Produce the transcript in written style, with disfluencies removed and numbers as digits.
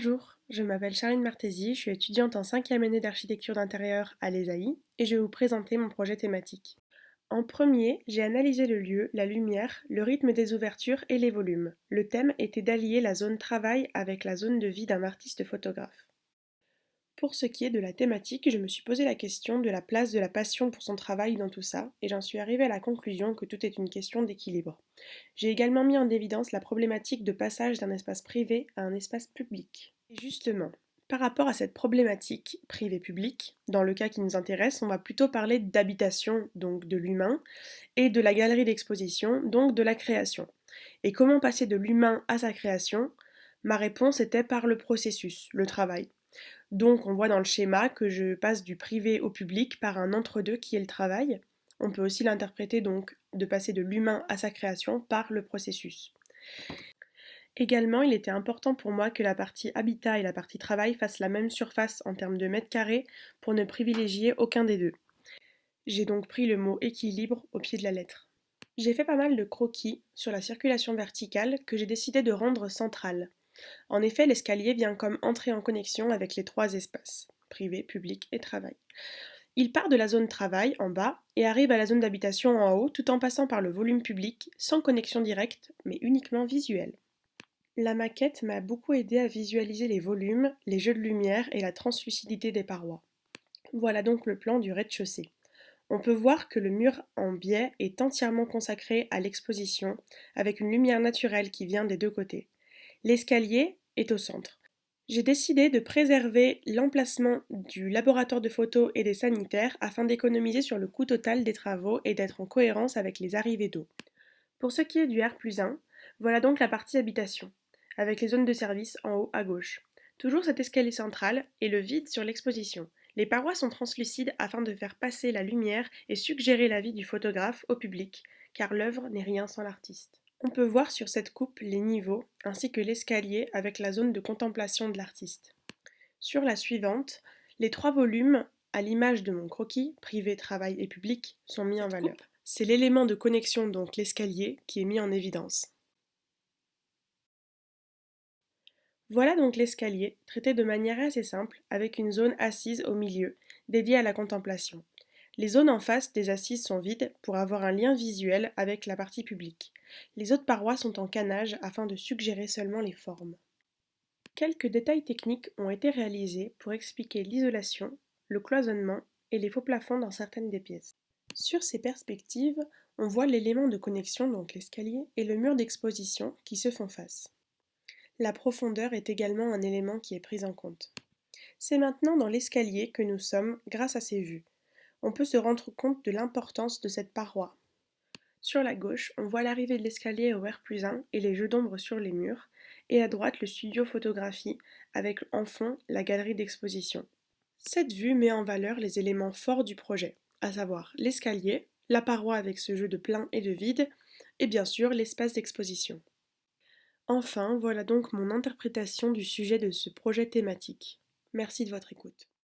Bonjour, je m'appelle Charline Martési, je suis étudiante en 5e année d'architecture d'intérieur à l'ESAI et je vais vous présenter mon projet thématique. En premier, j'ai analysé le lieu, la lumière, le rythme des ouvertures et les volumes. Le thème était d'allier la zone travail avec la zone de vie d'un artiste photographe. Pour ce qui est de la thématique, je me suis posé la question de la place de la passion pour son travail dans tout ça et j'en suis arrivée à la conclusion que tout est une question d'équilibre. J'ai également mis en évidence la problématique de passage d'un espace privé à un espace public. Et justement, par rapport à cette problématique privé-public, dans le cas qui nous intéresse, on va plutôt parler d'habitation, donc de l'humain, et de la galerie d'exposition, donc de la création. Et comment passer de l'humain à sa création? Ma réponse était par le processus, le travail. Donc on voit dans le schéma que je passe du privé au public par un entre-deux qui est le travail. On peut aussi l'interpréter donc de passer de l'humain à sa création par le processus. Également, il était important pour moi que la partie habitat et la partie travail fassent la même surface en termes de mètres carrés pour ne privilégier aucun des deux. J'ai donc pris le mot équilibre au pied de la lettre. J'ai fait pas mal de croquis sur la circulation verticale que j'ai décidé de rendre centrale. En effet, l'escalier vient comme entrer en connexion avec les trois espaces, privé, public et travail. Il part de la zone travail en bas et arrive à la zone d'habitation en haut tout en passant par le volume public, sans connexion directe, mais uniquement visuelle. La maquette m'a beaucoup aidé à visualiser les volumes, les jeux de lumière et la translucidité des parois. Voilà donc le plan du rez-de-chaussée. On peut voir que le mur en biais est entièrement consacré à l'exposition, avec une lumière naturelle qui vient des deux côtés. L'escalier est au centre. J'ai décidé de préserver l'emplacement du laboratoire de photos et des sanitaires afin d'économiser sur le coût total des travaux et d'être en cohérence avec les arrivées d'eau. Pour ce qui est du R+1, voilà donc la partie habitation, avec les zones de service en haut à gauche. Toujours cet escalier central et le vide sur l'exposition. Les parois sont translucides afin de faire passer la lumière et suggérer la vie du photographe au public, car l'œuvre n'est rien sans l'artiste. On peut voir sur cette coupe les niveaux ainsi que l'escalier avec la zone de contemplation de l'artiste. Sur la suivante, les trois volumes, à l'image de mon croquis, privé, travail et public, sont mis en valeur. C'est l'élément de connexion, donc l'escalier, qui est mis en évidence. Voilà donc l'escalier, traité de manière assez simple, avec une zone assise au milieu, dédiée à la contemplation. Les zones en face des assises sont vides pour avoir un lien visuel avec la partie publique. Les autres parois sont en canage afin de suggérer seulement les formes. Quelques détails techniques ont été réalisés pour expliquer l'isolation, le cloisonnement et les faux plafonds dans certaines des pièces. Sur ces perspectives, on voit l'élément de connexion, donc l'escalier, et le mur d'exposition qui se font face. La profondeur est également un élément qui est pris en compte. C'est maintenant dans l'escalier que nous sommes grâce à ces vues. On peut se rendre compte de l'importance de cette paroi. Sur la gauche, on voit l'arrivée de l'escalier au R+1 et les jeux d'ombre sur les murs, et à droite le studio photographie avec en fond la galerie d'exposition. Cette vue met en valeur les éléments forts du projet, à savoir l'escalier, la paroi avec ce jeu de plein et de vide, et bien sûr l'espace d'exposition. Enfin, voilà donc mon interprétation du sujet de ce projet thématique. Merci de votre écoute.